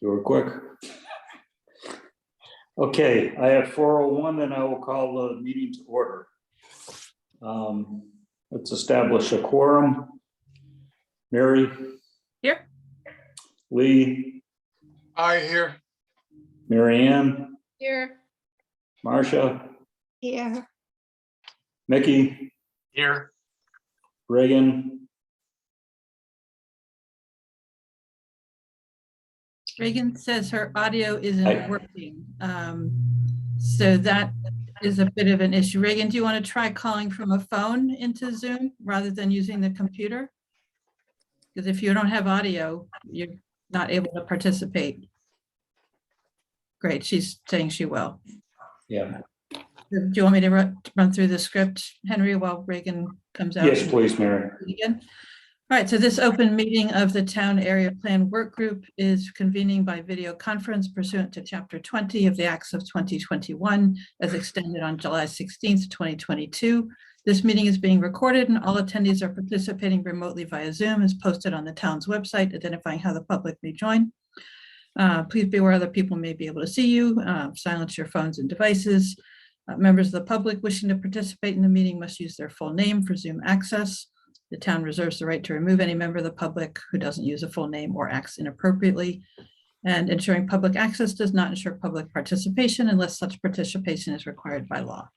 You were quick. Okay, I have 4:01, then I will call the meeting to order. Let's establish a quorum. Mary? Here. Lee? Aye, here. Mary Ann? Here. Marcia? Here. Mickey? Here. Reagan? Reagan says her audio isn't Hi. working. So that is a bit of an issue. Reagan, do you want to try calling from a phone into Zoom rather than using the computer? Because if you don't have audio, you're not able to participate. Great, she's saying she will. Yeah. Do you want me to run through the script, Henry, while Reagan comes out? Yes, please, Mary. Again. All right, so this open meeting of the Town Area Plan Work Group is convening by video conference pursuant to Chapter 20 of the Acts of 2021 as extended on July 16th, 2022. This meeting is being recorded and all attendees are participating remotely via Zoom as posted on the town's website, identifying how the public may join. Please be aware that people may be able to see you. Silence your phones and devices. Members of the public wishing to participate in the meeting must use their full name for Zoom access. The town reserves the right to remove any member of the public who doesn't use a full name or acts inappropriately. And ensuring public access does not ensure public participation unless such participation is required by law.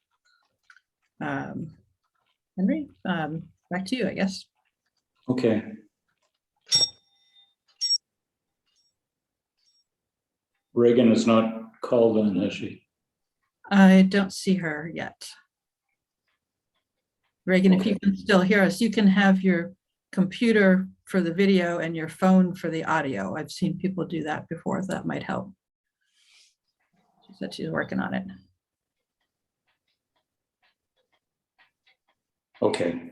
Henry, back to you, I guess. Okay. Reagan is not called in, has she? I don't see her yet. Reagan, if you can still hear us, you can have your computer for the video and your phone for the audio. I've seen people do that before, so that might help. She said she's working on it. Okay,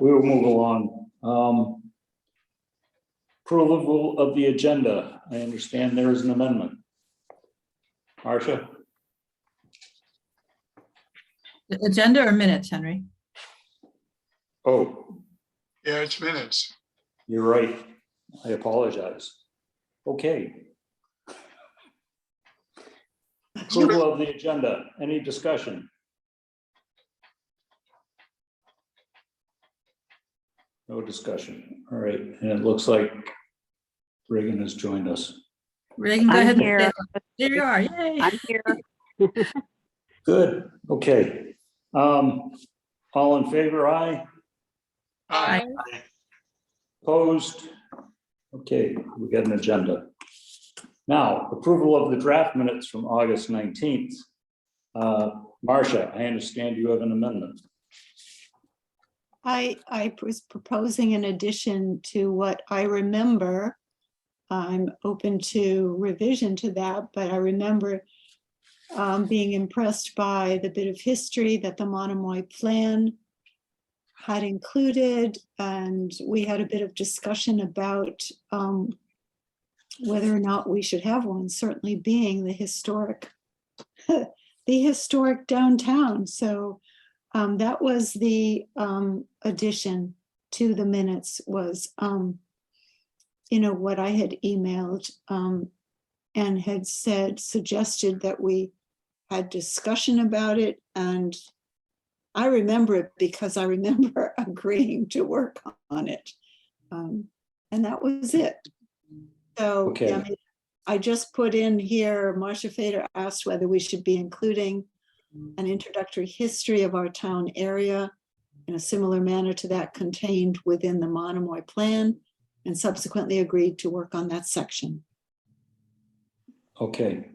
we will move along. Approval of the agenda. I understand there is an amendment. Marcia? The agenda or minutes, Henry? Oh, Yeah, it's minutes. you're right. I apologize. Okay. Approval of the agenda. Any discussion? No discussion. All right, and it looks like Reagan has joined us. Reagan, go I'm ahead. here. There you are, yay. I'm here. Good, okay. All in favor, aye? Aye. Opposed? Okay, we got an agenda. Now, approval of the draft minutes from August 19th. Marcia, I understand you have an amendment. I was proposing an addition to what I remember. I'm open to revision to that, but I remember being impressed by the bit of history that the Monomoy plan had included, and we had a bit of discussion about whether or not we should have one, certainly being the historic downtown. So that was the addition to the minutes was, what I had emailed and had suggested that we had discussion about it. And I remember it because I remember agreeing to work on it. And that was it. So Okay. yeah, I just put in here, Marcia Fader asked whether we should be including an introductory history of our town area in a similar manner to that contained within the Monomoy plan, and subsequently agreed to work on that section. Okay.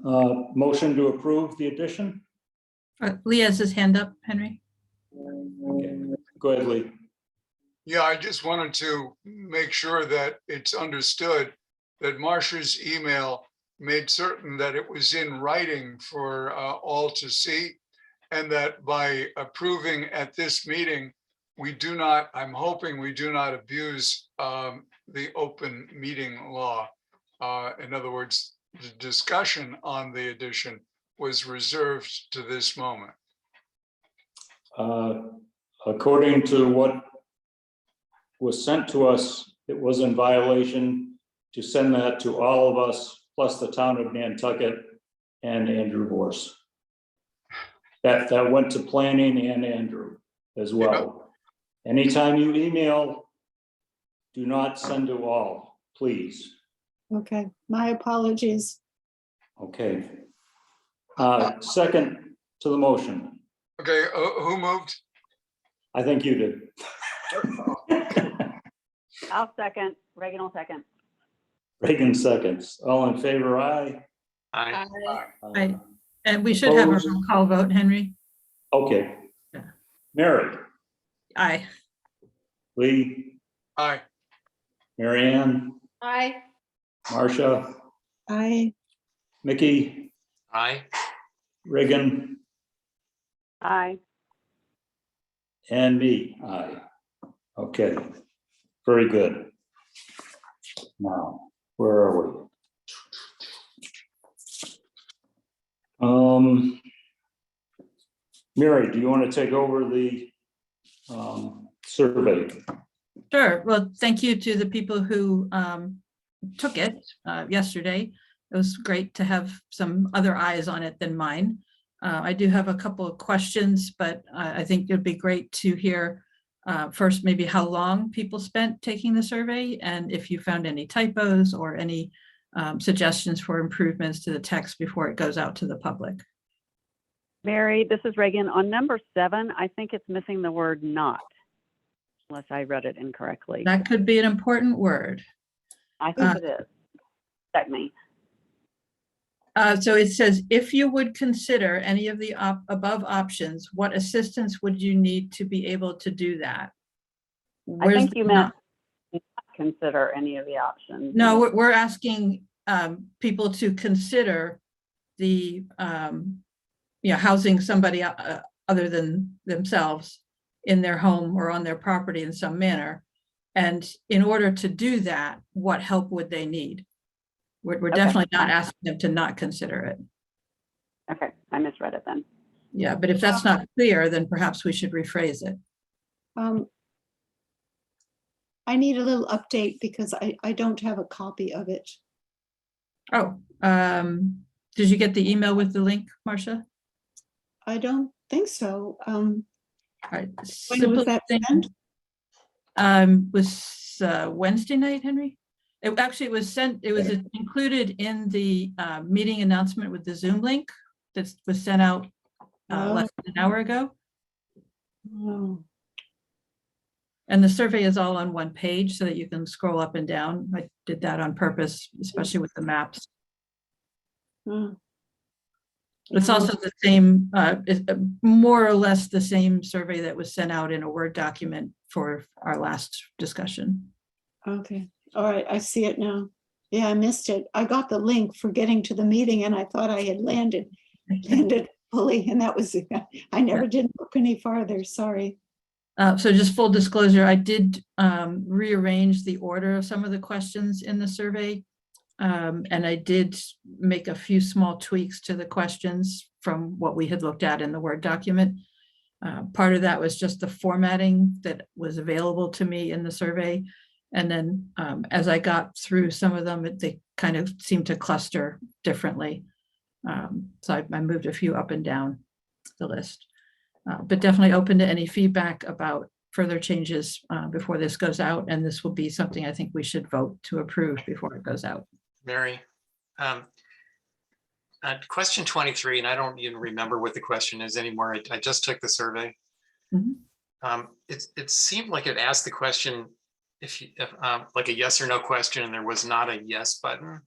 Motion to approve the addition? Lee has his hand up, Henry. Okay. Go ahead, Lee. Yeah, I just wanted to make sure that it's understood that Marcia's email made certain that it was in writing for all to see, and that by approving at this meeting, we do not, I'm hoping we do not abuse the open meeting law. In other words, the discussion on the addition was reserved to this moment. According to what was sent to us, it was in violation to send that to all of us, plus the town of Nantucket and Andrew Vorse. That went to planning and Andrew as well. Anytime you email, do not send to all, please. Okay, my apologies. Okay. Second to the motion. Okay, who moved? I think you did. I'll second. Reagan will second. Reagan seconds. All in favor, aye. Aye. Aye. And we should have a Opposed? roll call vote, Henry. Okay. Yeah. Mary, Aye. Lee, Aye. Mary Ann, Aye. Marcia, I, Mickey, Aye. Reagan, Aye. and me, aye. Okay, very good. Now, where are we? Mary, do you want to take over the survey? Sure. Well, thank you to the people who took it yesterday. It was great to have some other eyes on it than mine. I do have a couple of questions, but I think it'd be great to hear first maybe how long people spent taking the survey and if you found any typos or any suggestions for improvements to the text before it goes out to the public. Mary, this is Reagan. On number 7, I think it's missing the word not, unless I read it incorrectly. That could be an important word. I think it is. Check me. So it says, if you would consider any of the above options, what assistance would you need to be able to do that? I Where's think the you not? meant not consider any of the options. No, we're asking people to consider the, housing somebody other than themselves in their home or on their property in some manner. And in order to do that, what help would they need? We're Okay. definitely not asking them to not consider it. Okay, I misread it then. Yeah, but if that's not clear, then perhaps we should rephrase it. I need a little update because I don't have a copy of it. Oh, did you get the email with the link, Marcia? I don't think so. All right. When was that sent? Was Wednesday night, Henry? It was sent, it was included in the meeting announcement with the Zoom link that was sent out less than an hour ago. Oh, And the survey is all on one page so that you can scroll up and down. I did that on purpose, especially with the maps. oh. It's also the same, more or less the same survey that was sent out in a Word document for our last discussion. Okay, all right, I see it now. Yeah, I missed it. I got the link for getting to the meeting and I thought I had landed fully, and that was, I never did look any farther, sorry. So just full disclosure, I did rearrange the order of some of the questions in the survey. And I did make a few small tweaks to the questions from what we had looked at in the Word document. Part of that was just the formatting that was available to me in the survey. And then as I got through some of them, they kind of seemed to cluster differently. So I moved a few up and down the list. But definitely open to any feedback about further changes before this goes out. And this will be something I think we should vote to approve before it goes out. Mary, question 23, and I don't even remember what the question is anymore. I just took the survey. Mhm. It seemed like it asked the question if like a yes or no question, and there was not a yes button.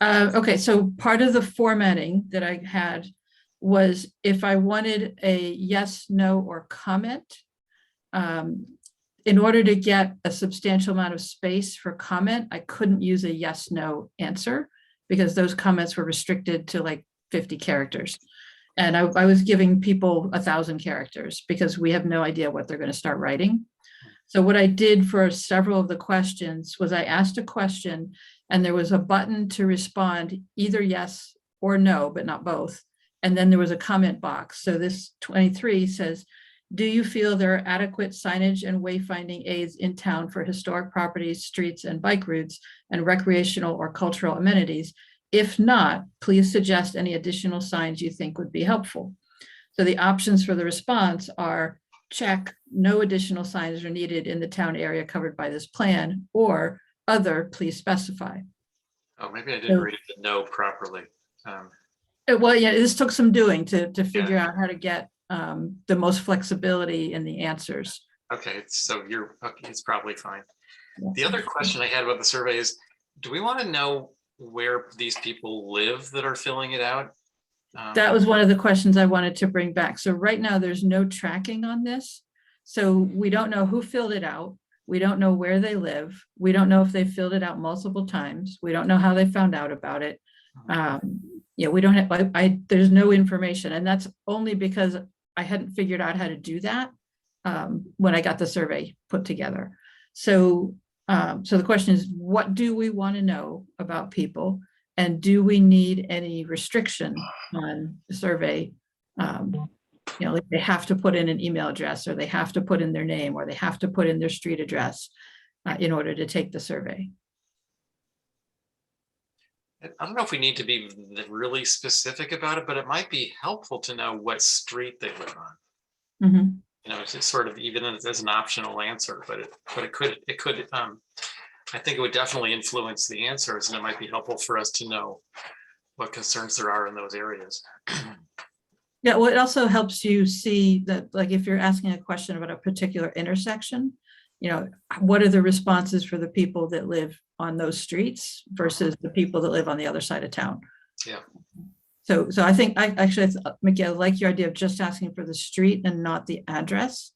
Okay, so part of the formatting that I had was if I wanted a yes, no, or comment, in order to get a substantial amount of space for comment, I couldn't use a yes, no answer because those comments were restricted to like 50 characters. And I was giving people 1,000 characters because we have no idea what they're going to start writing. So what I did for several of the questions was I asked a question and there was a button to respond either yes or no, but not both. And then there was a comment box. So this 23 says, Do you feel there are adequate signage and wayfinding aids in town for historic properties, streets, and bike routes, and recreational or cultural amenities? If not, please suggest any additional signs you think would be helpful. So the options for the response are: check, no additional signs are needed in the town area covered by this plan, or other, please specify. Oh, maybe I didn't read the no properly. Well, yeah, this took some doing to figure out how to get the most flexibility in the answers. Okay, so okay, it's probably fine. The other question I had about the survey is, do we want to know where these people live that are filling it out? That was one of the questions I wanted to bring back. So right now, there's no tracking on this. So we don't know who filled it out. We don't know where they live. We don't know if they filled it out multiple times. We don't know how they found out about it. Yeah, we don't have, there's no information, and that's only because I hadn't figured out how to do that when I got the survey put together. So, so the question is, what do we want to know about people? And do we need any restriction on the survey? You know, like they have to put in an email address, or they have to put in their name, or they have to put in their street address in order to take the survey. I don't know if we need to be really specific about it, but it might be helpful to know what street they live on. Mm-hmm. You know, it's just sort of, even as an optional answer, but it could, I think it would definitely influence the answers, and it might be helpful for us to know what concerns there are in those areas. Yeah, well, it also helps you see that, like, if you're asking a question about a particular intersection, you know, what are the responses for the people that live on those streets versus the people that live on the other side of town? Yeah. So I think Mickey, I like your idea of just asking for the street and not the address,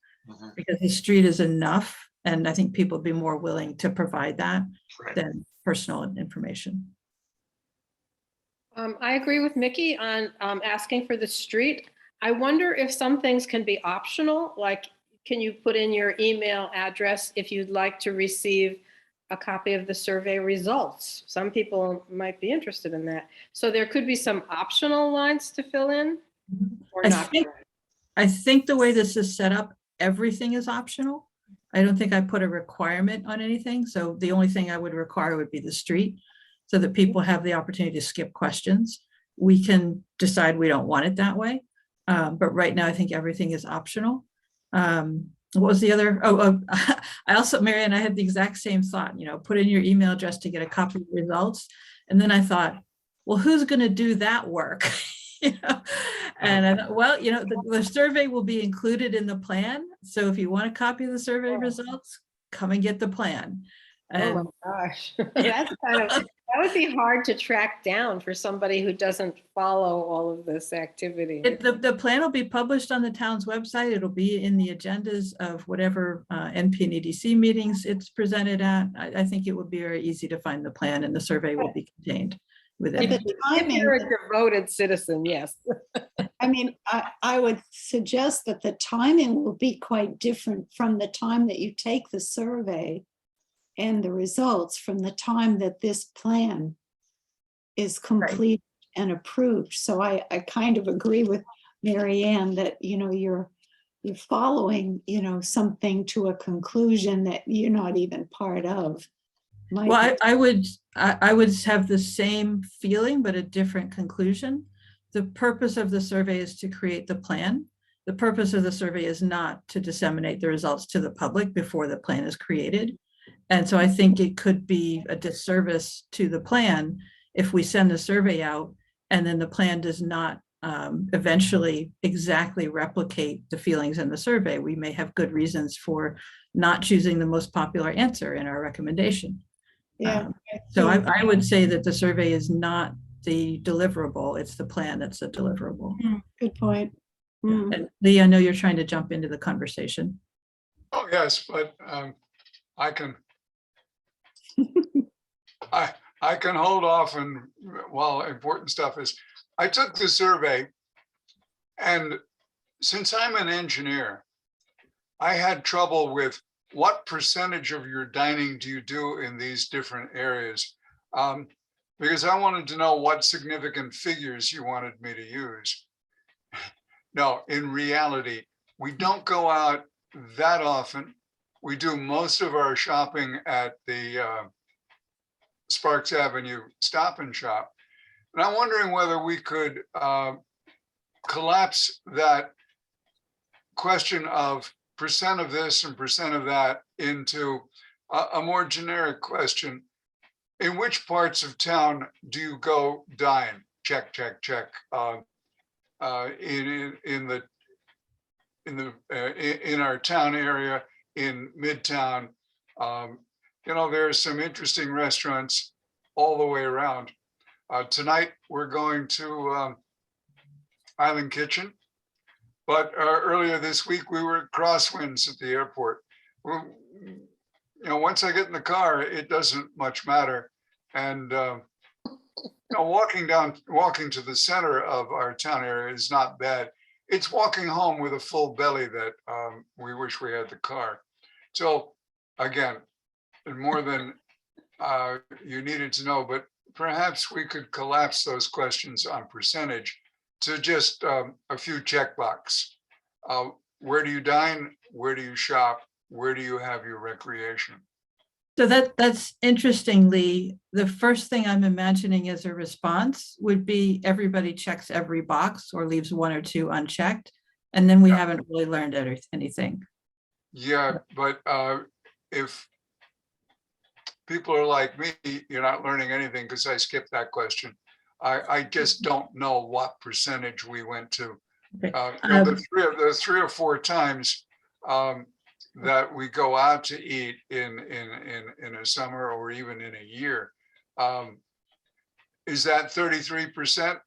because the street is enough. And I think people would be more willing to provide that than personal information. I agree with Mickey on asking for the street. I wonder if some things can be optional, like can you put in your email address if you'd like to receive a copy of the survey results? Some people might be interested in that. So there could be some optional lines to fill in or not. I think the way this is set up, everything is optional. I don't think I put a requirement on anything. So the only thing I would require would be the street, so that people have the opportunity to skip questions. We can decide we don't want it that way. But right now, I think everything is optional. What was the other? I also, Mary Ann, I had the exact same thought, you know, put in your email address to get a copy of the results. And then I thought, well, who's going to do that work? You know, and I thought, well, you know, the survey will be included in the plan. So if you want a copy of the survey results, come and get the plan. And, oh my gosh, that's that would be hard to track down for somebody who doesn't follow all of this activity. The plan will be published on the town's website. It'll be in the agendas of whatever NP and EDC meetings it's presented at. I think it would be very easy to find the plan, and the survey will be contained within it. If you're a devoted citizen, yes. I mean, I would suggest that the timing will be quite different from the time that you take the survey and the results from the time that this plan is complete and approved. So I kind of agree with Mary Ann that, you know, you're following, you know, something to a conclusion that you're not even part of. Well, I would have the same feeling, but a different conclusion. The purpose of the survey is to create the plan. The purpose of the survey is not to disseminate the results to the public before the plan is created. And so I think it could be a disservice to the plan if we send the survey out and then the plan does not eventually exactly replicate the feelings in the survey. We may have good reasons for not choosing the most popular answer in our recommendation. Yeah. So I would say that the survey is not the deliverable, it's the plan that's a deliverable. Good point. And Lee, I know you're trying to jump into the conversation. Oh, yes, but I can I can hold off, and while important stuff is, I took the survey, and since I'm an engineer, I had trouble with what percentage of your dining do you do in these different areas? Because I wanted to know what significant figures you wanted me to use. No, in reality, We don't go out that often. We do most of our shopping at the Sparks Avenue Stop and Shop. And I'm wondering whether we could collapse that question of percent of this and percent of that into a more generic question. In which parts of town do you go dine? Check, check, check. In our town area, in Midtown, there are some interesting restaurants all the way around. Tonight we're going to Island Kitchen, but earlier this week we were at Crosswinds at the airport. Once I get in the car, it doesn't much matter. And walking to the center of our town area is not bad. It's walking home with a full belly that we wish we had the car. So again, more than you needed to know, but perhaps we could collapse those questions on percentage to just a few checkbox. Where do you dine? Where do you shop? Where do you have your recreation? So that's interesting, Lee. The first thing I'm imagining as a response would be everybody checks every box or leaves one or two unchecked, and then we haven't really learned anything. Yeah, but if people are like me, you're not learning anything because I skipped that question. I just don't know what percentage we went to. Okay. The three or four times that we go out to eat in a summer or even in a year, is that 33%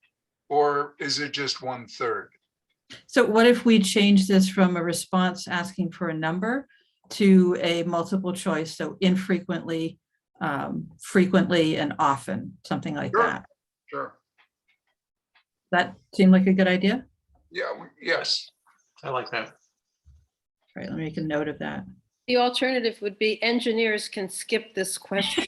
or is it just 1/3? So what if we change this from a response asking for a number to a multiple choice? So infrequently, frequently, and often, something like Sure. that. Sure. That seemed like a good idea? Yeah, yes. I like that. Right, let me make a note of that. The alternative would be engineers can skip this question.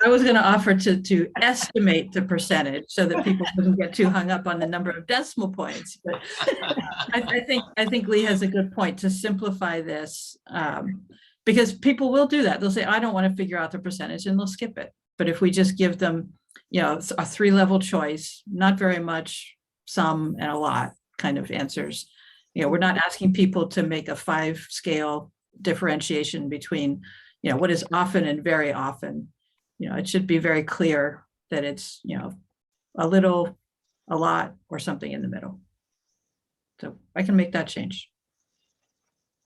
I was going to offer to estimate the percentage so that people wouldn't get too hung up on the number of decimal points. But I think Lee has a good point to simplify this, because people will do that. They'll say, I don't want to figure out the percentage, and they'll skip it. But if we just give them, a 3-level choice, not very much, some, and a lot kind of answers. We're not asking people to make a 5-scale differentiation between, what is often and very often. It should be very clear that it's, a little, a lot, or something in the middle. So I can make that change.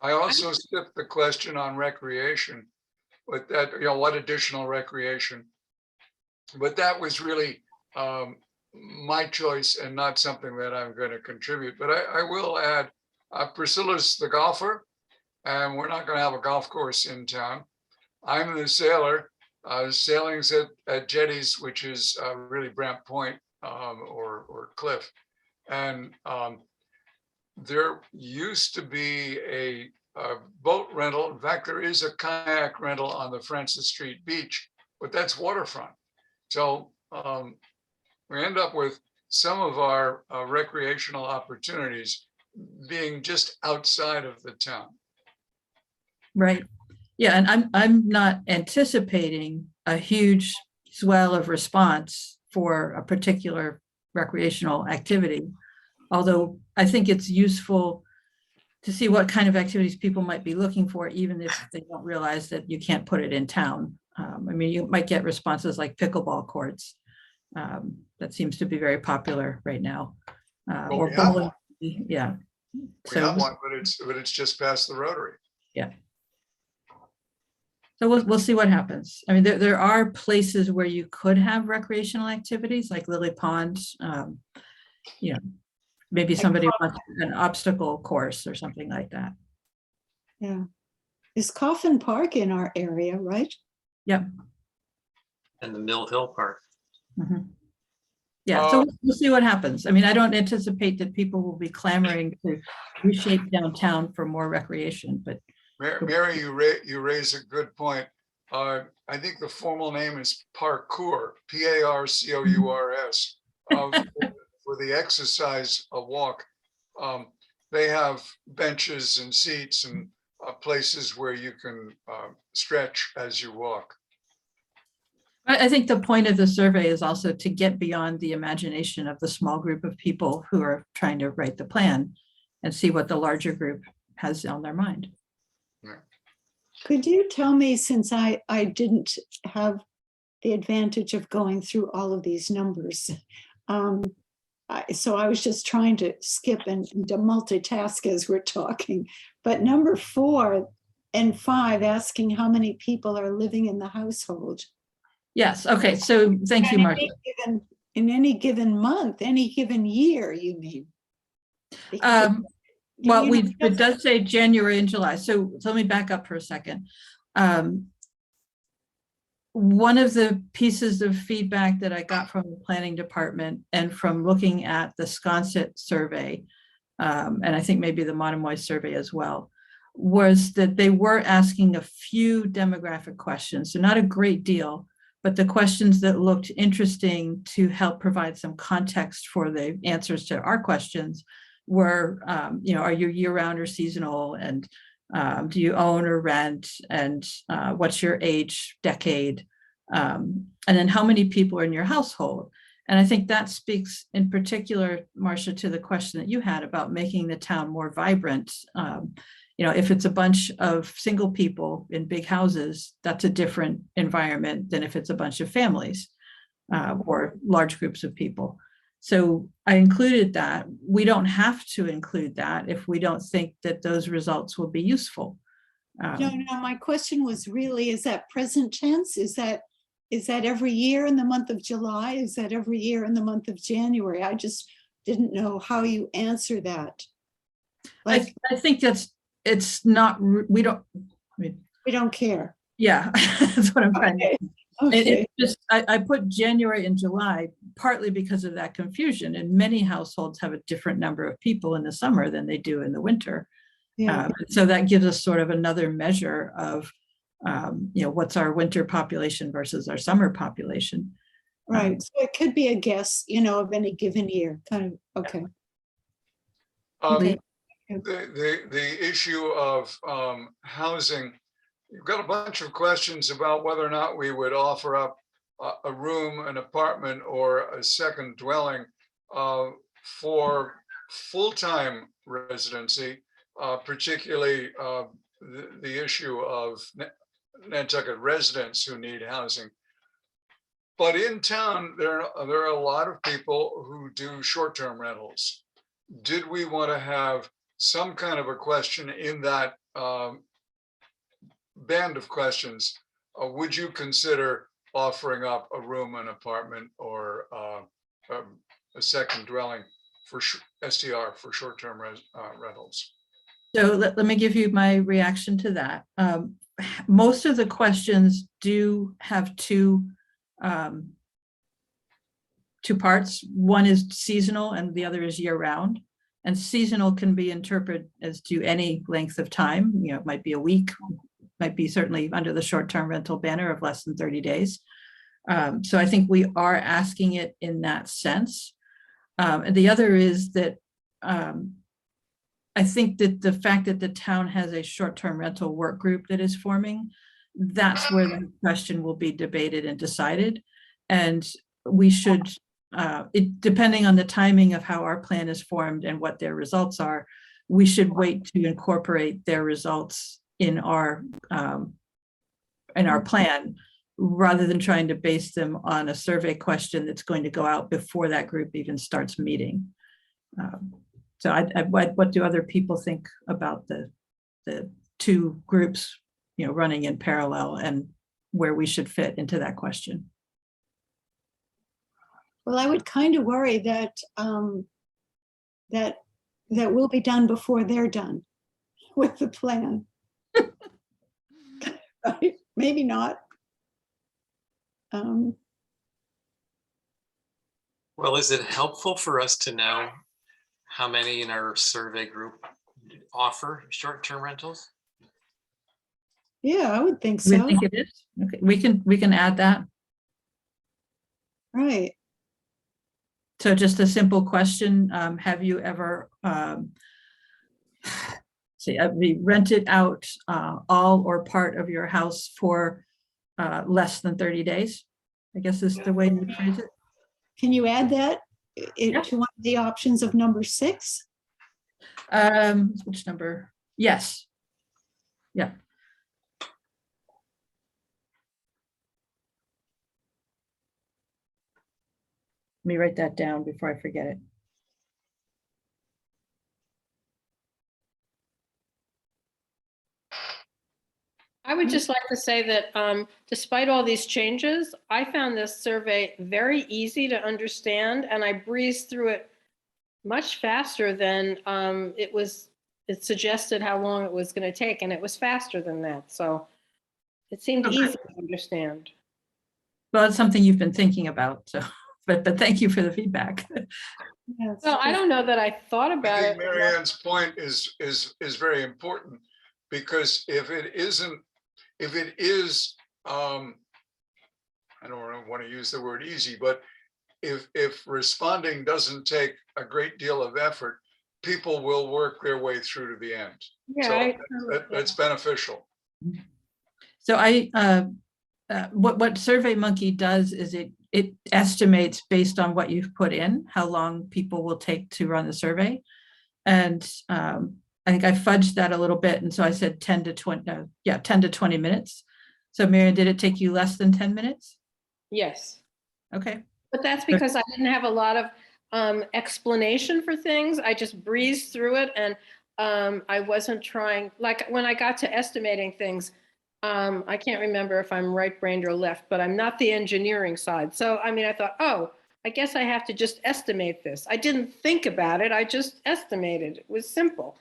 I also skipped the question on recreation, but that, what additional recreation? But that was really my choice and not something that I'm going to contribute. But I will add, Priscilla's the golfer, and we're not going to have a golf course in town. I'm the sailor. Sailing's at jetties, which is really Brant Point or Cliff. And there used to be a boat rental. In fact, there is a kayak rental on the Francis Street beach, but that's waterfront. So we end up with some of our recreational opportunities being just outside of the town. Right. Yeah, and I'm not anticipating a huge swell of response for a particular recreational activity, although I think it's useful to see what kind of activities people might be looking for, even if they don't realize that you can't put it in town. You might get responses like pickleball courts. That seems to be very popular right now. Well, Or we have bowling. one. Yeah. We have one, but it's just past the Rotary. Yeah. So we'll see what happens. There are places where you could have recreational activities like Lily Pond. Maybe somebody wants an obstacle course or something like that. Yeah. Is Coffin Park in our area, right? Yep. And the Mill Hill Park. Mm-hmm. Yeah, so we'll see what happens. I don't anticipate that people will be clamoring to reshape downtown for more recreation, but. Mary, you raise a good point. I think the formal name is parkour, P-A-R-C-O-U-R-S, for for the exercise walk, they have benches and seats and places where you can stretch as you walk. I think the point of the survey is also to get beyond the imagination of the small group of people who are trying to write the plan and see what the larger group has on their mind. Could you tell me, since I didn't have the advantage of going through all of these numbers, so I was just trying to skip and to multitask as we're talking, but number 4 and 5, asking how many people are living in the household. Yes, okay, so thank you, Martha. In any given month, any given year, you mean? Well, You know, it does say January and July, so let me back up for a second. One of the pieces of feedback that I got from the planning department and from looking at the Sconset survey, and I think maybe the Monomoy survey as well, was that they were asking a few demographic questions, so not a great deal, but the questions that looked interesting to help provide some context for the answers to our questions were, are you year-round or seasonal, and do you own or rent, and what's your age, decade, and then how many people are in your household. And I think that speaks in particular, Marcia, to the question that you had about making the town more vibrant. If it's a bunch of single people in big houses, that's a different environment than if it's a bunch of families or large groups of people. So I included that. We don't have to include that if we don't think that those results will be useful. No, my question was really, is that present tense? Is that every year in the month of July? Is that every year in the month of January? I just didn't know how you answer that. Like, I think it's not, we don't care. Yeah, that's what I'm trying to. Okay. I put January and July partly because of that confusion, and many households have a different number of people in the summer than they do in the winter. Yeah. So that gives us sort of another measure of, what's our winter population versus our summer population. Right. So it could be a guess, of any given year, kind of. Okay. Okay. The issue of housing, you've got a bunch of questions about whether or not we would offer up a room, an apartment, or a second dwelling for full-time residency, particularly the issue of Nantucket residents who need housing. But in town, there are a lot of people who do short-term rentals. Did we want to have some kind of a question in that band of questions? Would you consider offering up a room, an apartment, or a second dwelling for STR, for short-term rentals? So let me give you my reaction to that. Most of the questions do have two parts. One is seasonal and the other is year-round. And seasonal can be interpreted as to any length of time. It might be a week, might be certainly under the short-term rental banner of less than 30 days. So I think we are asking it in that sense. And the other is that I think that the fact that the town has a short-term rental work group that is forming, that's where the question will be debated and decided. And we should, depending on the timing of how our plan is formed and what their results are, we should wait to incorporate their results in our plan, rather than trying to base them on a survey question that's going to go out before that group even starts meeting. So what do other people think about the two groups, running in parallel, and where we should fit into that question? Well, I would kind of worry that that will be done before they're done with the plan. Right? Maybe not. Well, is it helpful for us to know how many in our survey group offer short-term rentals? Yeah, I would think We so. think it is. Okay, we can add that. Right. So just a simple question, have you ever rented out all or part of your house for less than 30 days? I guess is the way you would phrase it. Can you add that Yeah. to one of the options of number 6? Which number? Yes. Yeah. Let me write that down before I forget it. I would just like to say that despite all these changes, I found this survey very easy to understand, and I breezed through it much faster than it suggested how long it was going to take, and it was faster than that. So it seemed Okay. easy to understand. Well, it's something you've been thinking about, so, but thank you for the feedback. Yes. Well, I don't know that I thought I about think it. Mary Ann's point is very important, because if it is, I don't want to use the word easy, but if responding doesn't take a great deal of effort, people will work their way through to the end. Yeah, So that's beneficial. So what SurveyMonkey does is it estimates based on what you've put in, how long people will take to run the survey. And I think I fudged that a little bit. And so I said 10 to 20 minutes. So Marian, did it take you less than 10 minutes? Yes. Okay. But that's because I didn't have a lot of explanation for things. I just breezed through it, and I wasn't trying, like when I got to estimating things, I can't remember if I'm right-brained or left, but I'm not the engineering side. So, I mean, I thought, oh, I guess I have to just estimate this. I didn't think about it. I just estimated. It was simple.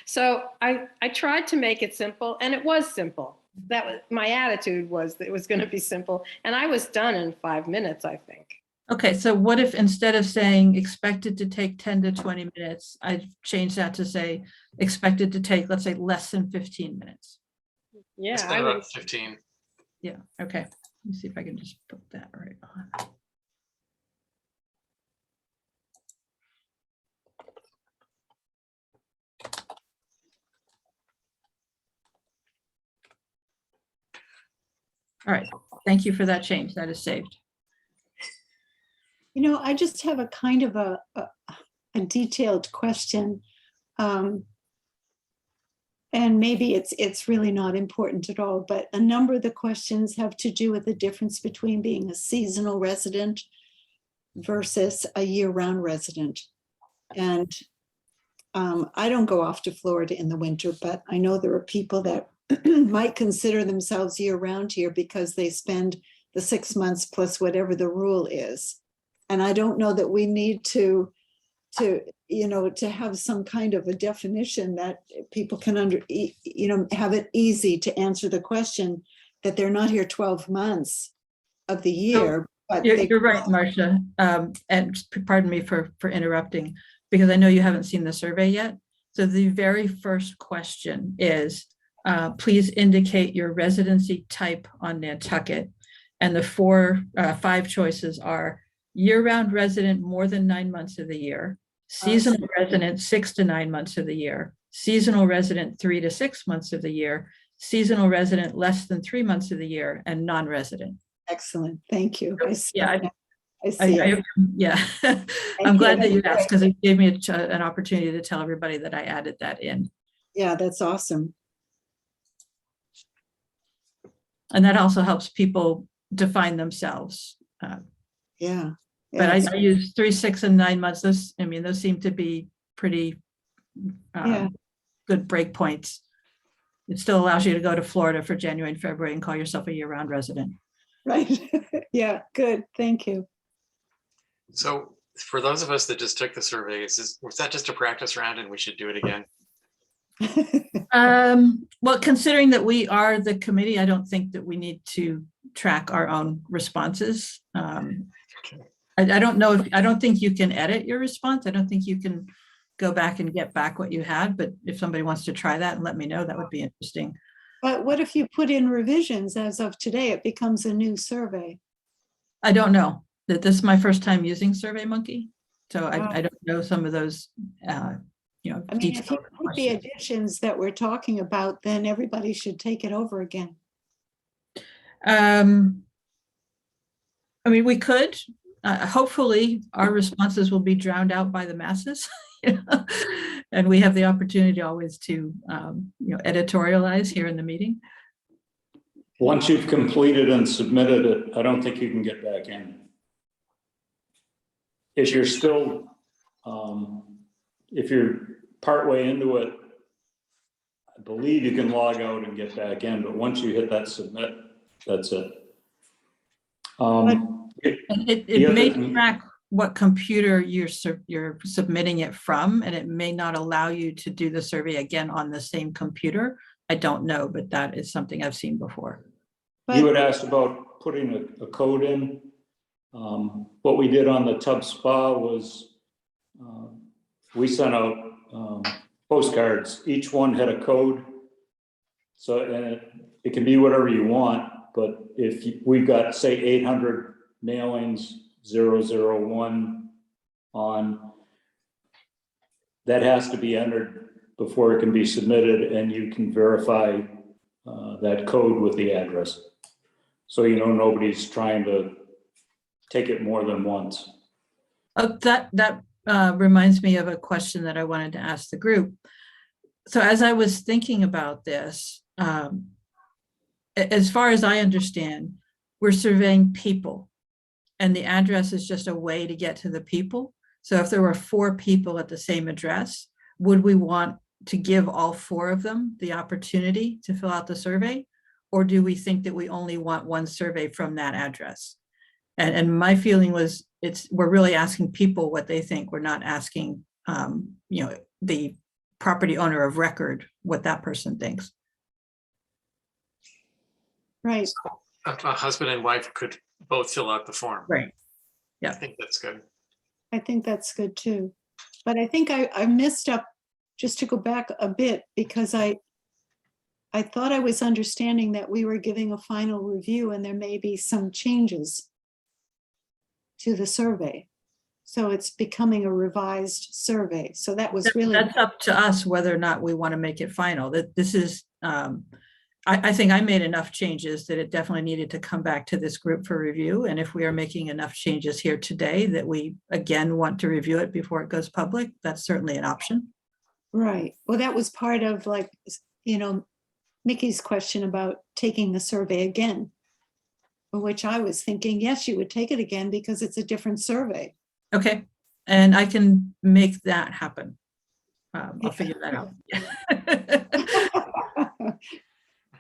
So I tried to make it simple, and it was simple. That was my attitude, was that it was going to be simple, and I was done in 5 minutes, I think. Okay, so what if instead of saying expected to take 10 to 20 minutes, I changed that to say expected to take, let's say, less than 15 minutes? Yeah, It's I been would. about 15. Yeah, okay. Let me see if I can just put that right on. All right, thank you for that change. That is saved. You know, I just have a kind of a detailed question. And maybe it's really not important at all, but a number of the questions have to do with the difference between being a seasonal resident versus a year-round resident. And I don't go off to Florida in the winter, but I know there are people that might consider themselves year-round here because they spend the 6 months plus whatever the rule is. And I don't know that we need to have some kind of a definition that people can have it easy to answer the question that they're not here 12 months of the year. But You're right, Marcia. And pardon me for interrupting, because I know you haven't seen the survey yet. So the very first question is, please indicate your residency type on Nantucket. And the 5 choices are year-round resident more than 9 months of the year, seasonal resident 6 to 9 months of the year, seasonal resident 3 to 6 months of the year, seasonal resident less than 3 months of the year, and non-resident. Excellent, thank you. I see. Yeah, I see it. yeah. I'm glad that you asked, because it gave me an opportunity to tell everybody that I added that in. Yeah, that's awesome. And that also helps people define themselves. Yeah. But I use 3, 6, and 9 months. Those seem to be pretty good break points. It still allows you to go to Florida for January and February and call yourself a year-round resident. Right. Yeah, good. Thank you. So for those of us that just took the survey, was that just a practice round and we should do it again? Well, considering that we are the committee, I don't think that we need to track our own responses. I don't know I don't think you can edit your response. I don't think you can go back and get back what you had, but if somebody wants to try that and let me know, that would be interesting. But what if you put in revisions as of today? It becomes a new survey. I don't know. that this is my first time using SurveyMonkey. So Wow. I don't know some of those, I mean, if you detailed put the questions. additions that we're talking about, then everybody should take it over again. I mean, we could, hopefully our responses will be drowned out by the masses. And we have the opportunity always to, editorialize here in the meeting. Once you've completed and submitted it, I don't think you can get back in. If you're still, if you're partway into it, I believe you can log out and get back in, but once you hit that submit, that's it. And it The may other- track what computer you're submitting it from, and it may not allow you to do the survey again on the same computer. I don't know, but that is something I've seen before. You had asked about putting a code in. What we did on the tub spa was we sent out postcards. Each one had a code. So and it can be whatever you want, but if we've got, say, 800 mailings, 001 on, that has to be entered before it can be submitted, and you can verify that code with the address. So you know nobody's trying to take it more than once. That reminds me of a question that I wanted to ask the group. So as I was thinking about this, as far as I understand, we're surveying people, and the address is just a way to get to the people. So if there were 4 people at the same address, would we want to give all 4 of them the opportunity to fill out the survey? Or do we think that we only want one survey from that address? And my feeling was we're really asking people what they think. We're not asking the property owner of record what that person thinks. Right. A husband and wife could both fill out the form. Right. Yeah. I think that's good. I think that's good too. But I think I messed up, just to go back a bit, because I thought I was understanding that we were giving a final review and there may be some changes to the survey. So it's becoming a revised survey. So that was really. That's up to us whether or not we want to make it final. That this is, I think I made enough changes that it definitely needed to come back to this group for review. And if we are making enough changes here today that we again want to review it before it goes public, that's certainly an option. Right. Well, that was part of, like, Mickey's question about taking the survey again, which I was thinking, yes, you would take it again because it's a different survey. Okay, and I can make that happen. I'll figure that out.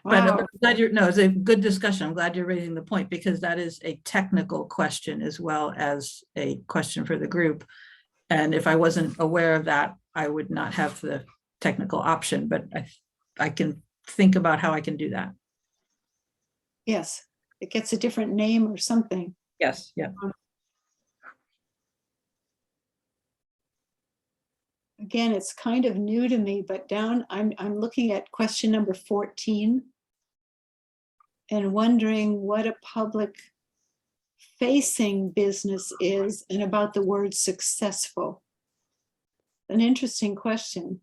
But Wow. I'm glad it's a good discussion. I'm glad you're raising the point, because that is a technical question as well as a question for the group. And if I wasn't aware of that, I would not have the technical option, but I can think about how I can do that. Yes, it gets a different name or something. Yes, yeah. Again, it's kind of new to me, but I'm looking at question number 14 and wondering what a public facing business is and about the word successful. An interesting question.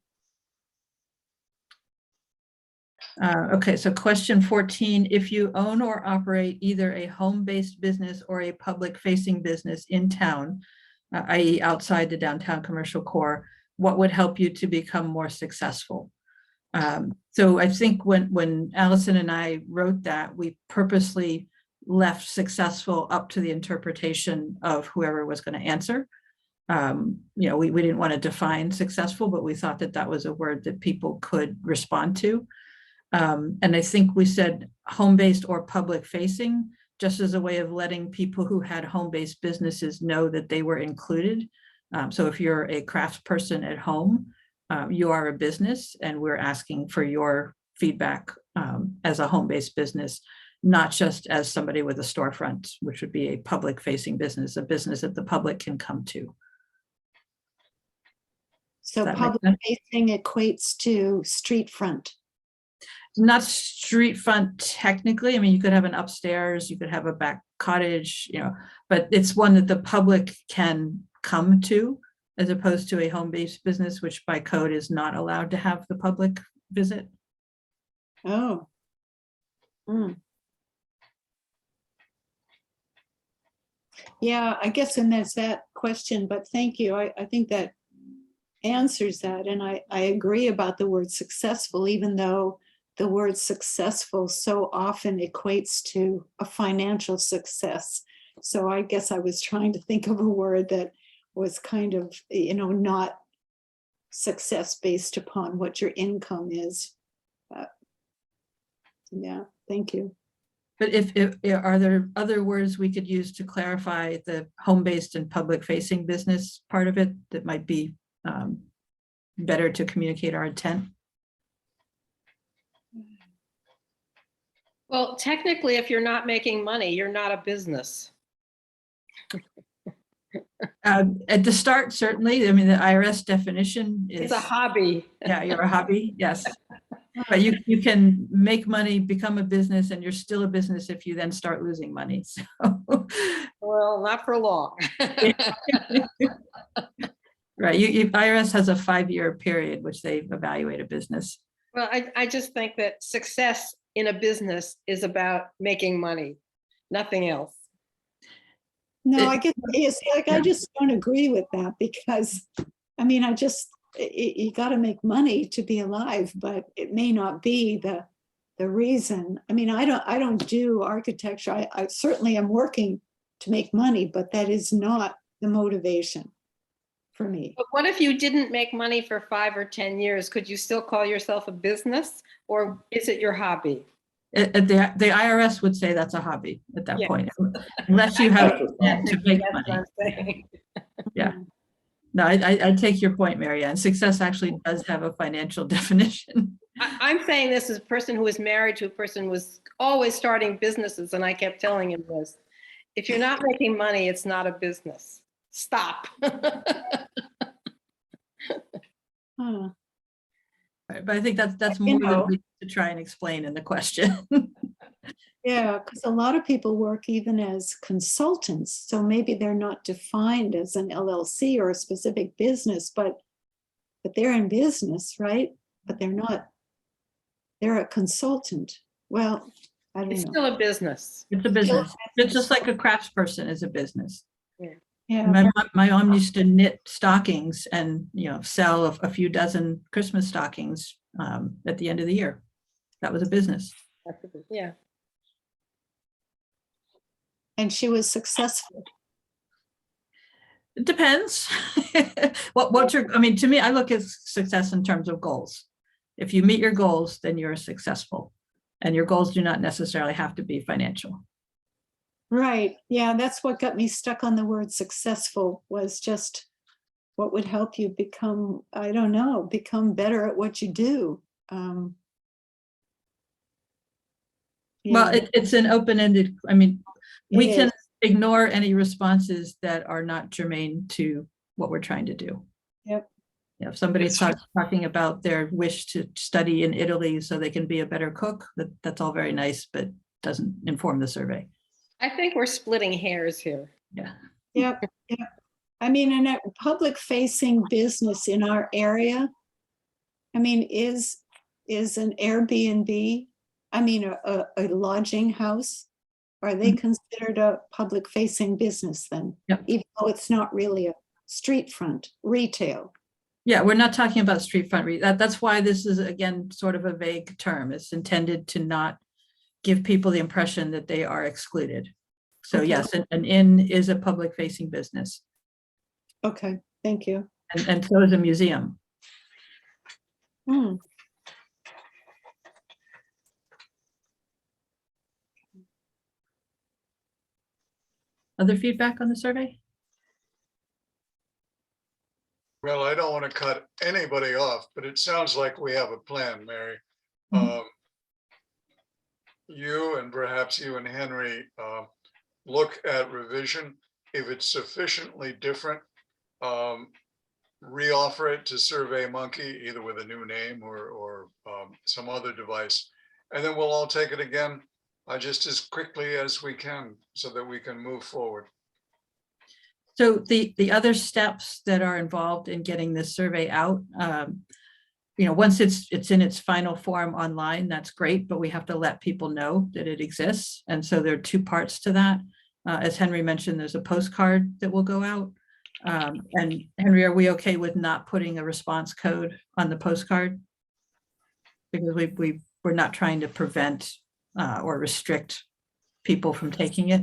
Okay, so question 14, if you own or operate either a home-based business or a public-facing business in town, i.e. outside the downtown commercial core, what would help you to become more successful? So I think when Allison and I wrote that, we purposely left successful up to the interpretation of whoever was going to answer. We didn't want to define successful, but we thought that that was a word that people could respond to. And I think we said home-based or public-facing, just as a way of letting people who had home-based businesses know that they were included. So if you're a craftsperson at home, you are a business, and we're asking for your feedback as a home-based business, not just as somebody with a storefront, which would be a public-facing business, a business that the public can come to. So Does that make public facing equates to street front. not street front technically. I mean, you could have an upstairs, you could have a back cottage, but it's one that the public can come to as opposed to a home-based business, which by code is not allowed to have the public visit. Oh. Hmm. Yeah, I guess, and there's that question, but thank you. I think that answers that. And I agree about the word successful, even though the word successful so often equates to a financial success. So I guess I was trying to think of a word that was kind of, not success based upon what your income is. Yeah, thank you. But if are there other words we could use to clarify the home-based and public-facing business part of it that might be better to communicate our intent? Well, technically, if you're not making money, you're not a business. At the start, certainly. I mean, the IRS definition is It's a hobby. yeah, you're a hobby, yes. But you can make money, become a business, and you're still a business if you then start losing money. So Well, not for long. right, IRS has a 5-year period which they evaluate a business. Well, I just think that success in a business is about making money, nothing else. No, I guess, I just don't agree with that because, I mean, you got to make money to be alive, but it may not be the reason. I mean, I don't do architecture. I certainly am working to make money, but that is not the motivation for me. But what if you didn't make money for 5 or 10 years? Could you still call yourself a business, or is it your hobby? The IRS would say that's a hobby at that Yeah. point, unless you have to make That's what money. I'm saying. Yeah. No, I take your point, Mary Ann. Success actually does have a financial definition. I'm saying this as a person who was married to a person who was always starting businesses, and I kept telling him this: if you're not making money, it's not a business. Stop. Huh. Right, but I think that's more than we need to try and explain in the question. Yeah, because a lot of people work even as consultants, so maybe they're not defined as an LLC or a specific business, but they're in business, right? But they're a consultant. Well, I don't It's know. still a business. It's a business. It's just like a craftsperson is a business. Yeah, My mom used to knit stockings and, sell a few dozen Christmas stockings at the end of the year. That was a business. Yeah. and she was successful. It depends. I mean, to me, I look at success in terms of goals. If you meet your goals, then you're successful. And your goals do not necessarily have to be financial. Right. Yeah, that's what got me stuck on the word successful, was just what would help you become, I don't know, become better at what you do. Well, Yeah, it's an open-ended, I mean, we It can is. ignore any responses that are not germane to what we're trying to do. Yep. If somebody It's- starts talking about their wish to study in Italy so they can be a better cook, that's all very nice, but doesn't inform the survey. I think we're splitting hairs here. Yeah. Yep. I mean, in a public facing business in our area, I mean, is an Airbnb, I mean, a lodging house, are they considered a public facing business then? Yep. Even though it's not really a street front retail. Yeah, we're not talking about street front. That's why this is, again, sort of a vague term. It's intended to not give people the impression that they are excluded. So Okay. yes, an inn is a public facing business, Okay, thank you. and so is a museum. Hmm. Other feedback on the survey? Well, I don't want to cut anybody off, but it sounds like we have a plan, Mary. Mhm. You and perhaps you and Henry look at revision. If it's sufficiently different, reoffer it to SurveyMonkey, either with a new name or some other device. and then we'll all take it again just as quickly as we can so that we can move forward. So the other steps that are involved in getting this survey out, once it's in its final form online, that's great, but we have to let people know that it exists. And so there are two parts to that. As Henry mentioned, there's a postcard that will go out. And Henry, are we okay with not putting a response code on the postcard? Because we're not trying to prevent or restrict people from taking it.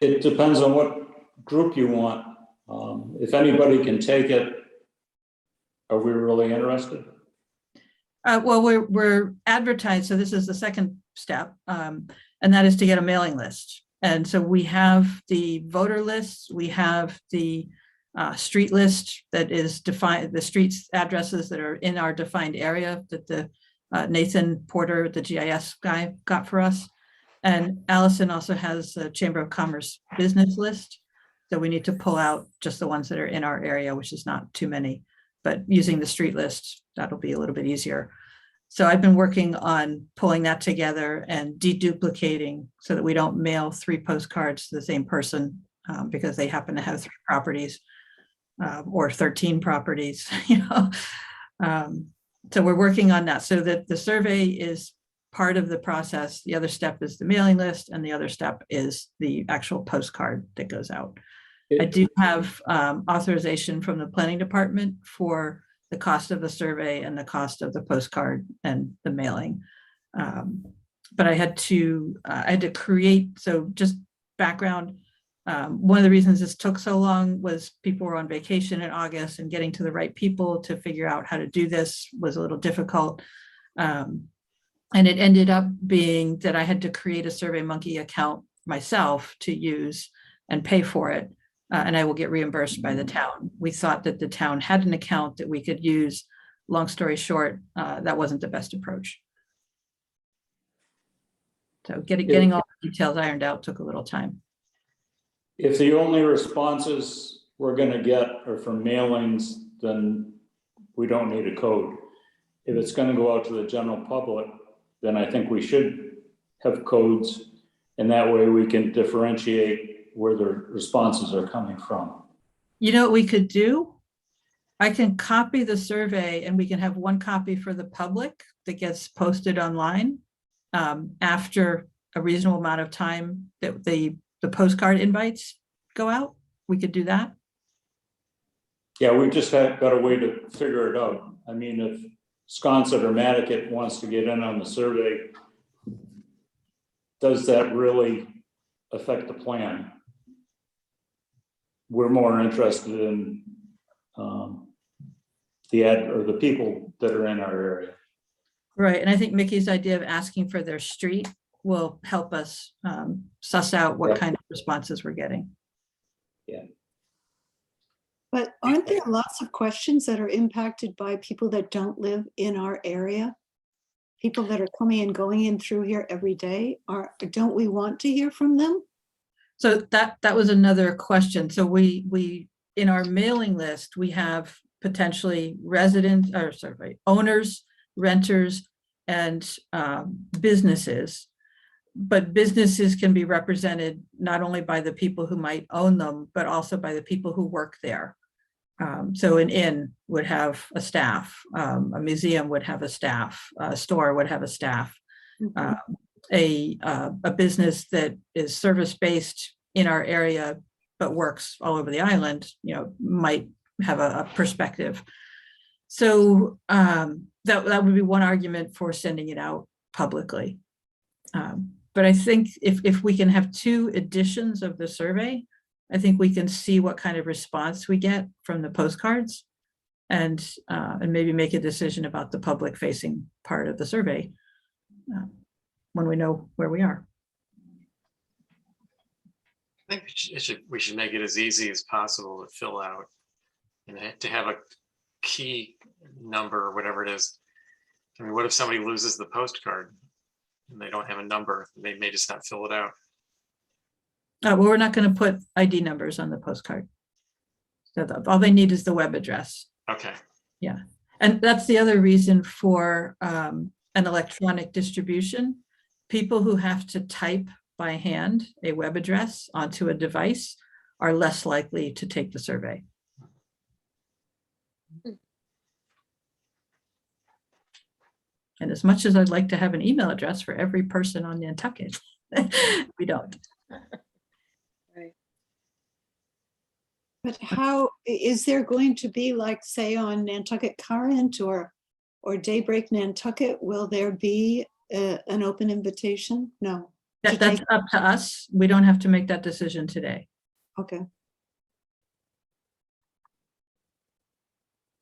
It depends on what group you want. If anybody can take it, are we really interested? Well, we're advertised, so this is the second step, and that is to get a mailing list. And so we have the voter lists, we have the street list that is defined, the streets addresses that are in our defined area that the Nathan Porter, the GIS guy, got for us. And Allison also has a Chamber of Commerce business list. So we need to pull out just the ones that are in our area, which is not too many, but using the street list, that'll be a little bit easier. So I've been working on pulling that together and deduplicating so that we don't mail 3 postcards to the same person because they happen to have 3 properties or 13 properties, So we're working on that so that the survey is part of the process. The other step is the mailing list, and the other step is the actual postcard that goes out. I do have authorization from the planning department for the cost of the survey and the cost of the postcard and the mailing. But I had to create, so just background, one of the reasons this took so long was people were on vacation in August, and getting to the right people to figure out how to do this was a little difficult. And it ended up being that I had to create a SurveyMonkey account myself to use and pay for it. And I will get reimbursed by the town. We thought that the town had an account that we could use. Long story short, that wasn't the best approach. So getting all the details ironed out took a little time. If the only responses we're going to get are from mailings, then we don't need a code. If it's going to go out to the general public, then I think we should have codes, and that way we can differentiate where the responses are coming from. You know what we could do? I can copy the survey and we can have one copy for the public that gets posted online after a reasonable amount of time that the postcard invites go out. We could do that. Yeah, we just got a way to figure it out. I mean, if Sconset or Matticat wants to get in on the survey, does that really affect the plan? We're more interested in the ad or the people that are in our area. Right, and I think Mickey's idea of asking for their street will help us suss out what kind of responses we're getting. Yeah. But aren't there lots of questions that are impacted by people that don't live in our area? People that are coming and going in through here every day, don't we want to hear from them? So that was another question. So we in our mailing list, we have potentially owners, renters, and businesses. But businesses can be represented not only by the people who might own them, but also by the people who work there. So an inn would have a staff, a museum would have a staff, a store would have a staff. A business that is service-based in our area but works all over the island, might have a perspective. So that would be one argument for sending it out publicly. But I think if we can have 2 editions of the survey, I think we can see what kind of response we get from the postcards and maybe make a decision about the public-facing part of the survey when we know where we are. I think we should make it as easy as possible to fill out and to have a key number or whatever it is. I mean, what if somebody loses the postcard and they don't have a number? They may just not fill it out. Well, we're not going to put ID numbers on the postcard. So all they need is the web address. Okay. Yeah. And that's the other reason for an electronic distribution, people who have to type by hand a web address onto a device are less likely to take the survey. And as much as I'd like to have an email address for every person on Nantucket, we don't. Right. But how, is there going to be, like, say, on Nantucket Current or Daybreak Nantucket, will there be an open invitation? No. To That's take- up to us. We don't have to make that decision today. Okay.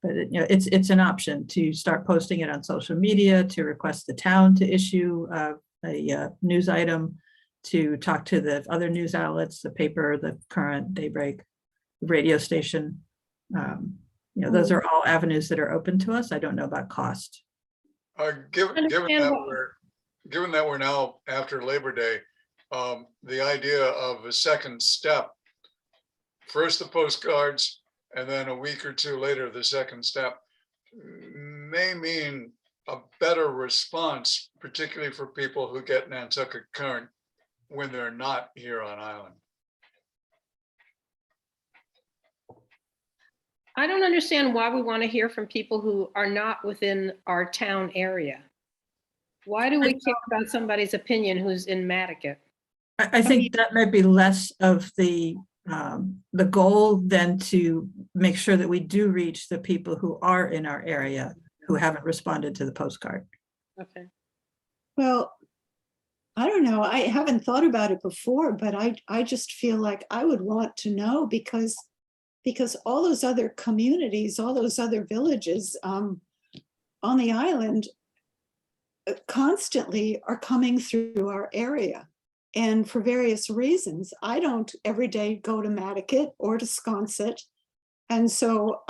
But it's an option to start posting it on social media, to request the town to issue a news item, to talk to the other news outlets, the paper, the Current, Daybreak, radio station. Those are all avenues that are open to us. I don't know about cost. Given Understand that what- we're now after Labor Day, the idea of a second step, first the postcards, and then a week or two later, the second step, may mean a better response, particularly for people who get Nantucket Current when they're not here on island. I don't understand why we want to hear from people who are not within our town area. Why do we care about somebody's opinion who's in Mattocket? I think that might be less of the goal than to make sure that we do reach the people who are in our area who haven't responded to the postcard. Okay. Well, I don't know. I haven't thought about it before, but I just feel like I would want to know because all those other communities, all those other villages on the island constantly are coming through our area. And for various reasons, I don't every day go to Mattocket or to Sconset. And so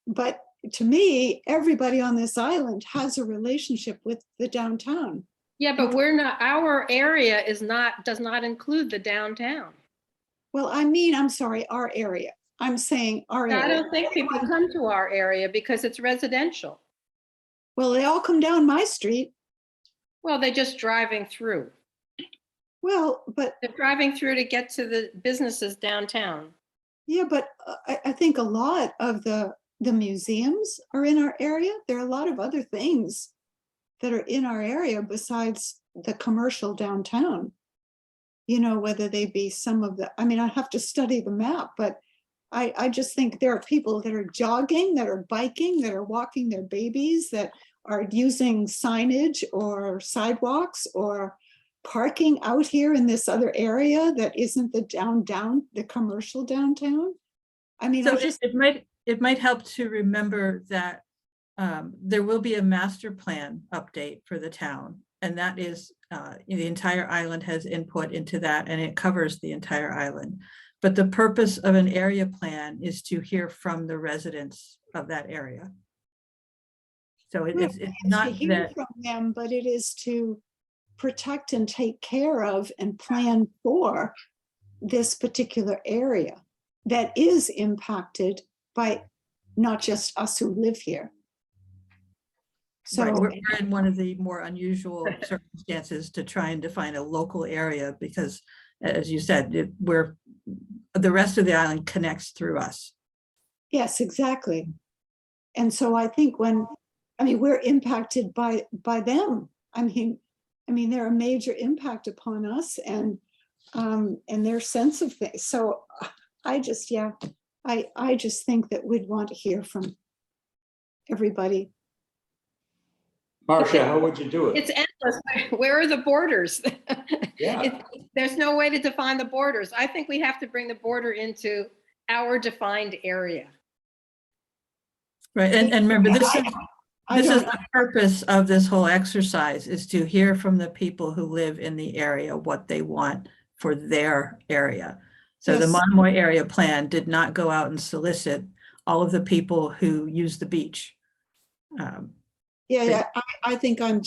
but to me, everybody on this island has a relationship with the downtown. Yeah, but we're not, our area does not include the downtown. Well, I'm sorry, our area. I'm saying our area. I don't think people come to our area because it's residential. Well, they all come down my street. Well, they're just driving through. Well, but They're driving through to get to the businesses downtown. yeah, but I think a lot of the museums are in our area. There are a lot of other things that are in our area besides the commercial downtown. Whether they be some of the, I have to study the map, but I just think there are people that are jogging, that are biking, that are walking their babies, that are using signage or sidewalks or parking out here in this other area that isn't the commercial downtown. So it might help to remember that there will be a master plan update for the town, and that is the entire island has input into that, and it covers the entire island. But the purpose of an area plan is to hear from the residents of that area. So it's not to hear that from them, but it is to protect and take care of and plan for this particular area that is impacted by not just us who live here. So right, we're in one of the more unusual circumstances to try and define a local area because, as you said, the rest of the island connects through us. yes, exactly. And so I think we're impacted by them. They're a major impact upon us and their sense of things. So I just think that we'd want to hear from everybody. Marcia, how would you do it? It's endless. Where are the borders? Yeah. There's no way to define the borders. I think we have to bring the border into our defined area. Right, and remember, this I is don't- the purpose of this whole exercise, is to hear from the people who live in the area what they want for their area. So the Yes. Monomoy area plan did not go out and solicit all of the people who use the beach. Yeah, I think there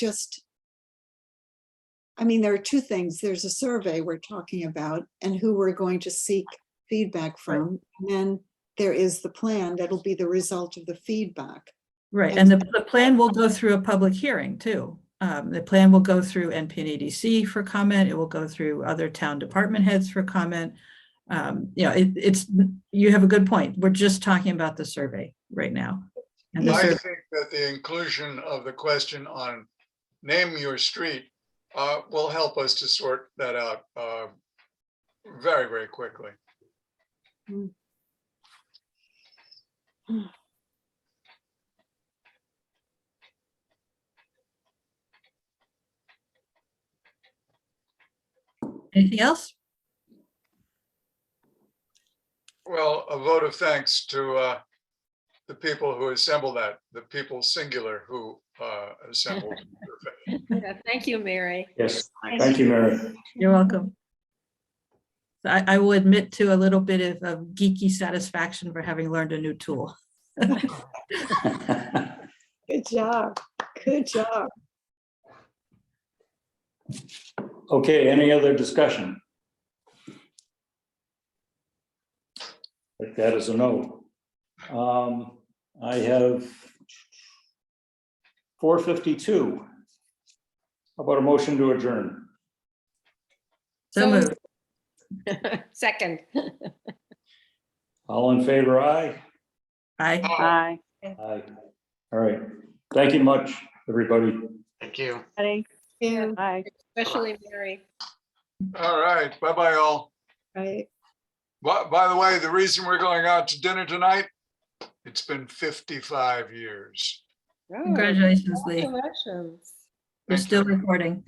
are two things. There's a survey we're talking about and who we're going to seek feedback from. And then there is the plan that'll be the result of the feedback. Right, and the plan will go through a public hearing too. The plan will go through NPNEDC for comment. It will go through other town department heads for comment. You know, you have a good point. We're just talking about the survey right now. And the I survey, think that the inclusion of the question on name your street will help us to sort that out very, very quickly. anything else? Well, a vote of thanks to the people who assembled that, the people singular who assembled. the survey. Yeah, thank you, Mary. Yes, thank you, Mary. You're welcome. I will admit to a little bit of geeky satisfaction for having learned a new tool. Good job. Good job. Okay, any other discussion? Like that is a no. I have 4:52. How about a motion to adjourn? So moved. Second. All in favor, aye? Aye. Bye. Aye. All right. Thank you much, everybody. Thank you. Ready? Yeah, Bye. Especially Mary. All right, bye-bye all. right. By the way, the reason we're going out to dinner tonight, it's been 55 years. Congratulations, Lee. Congratulations. We're Thank still you. recording.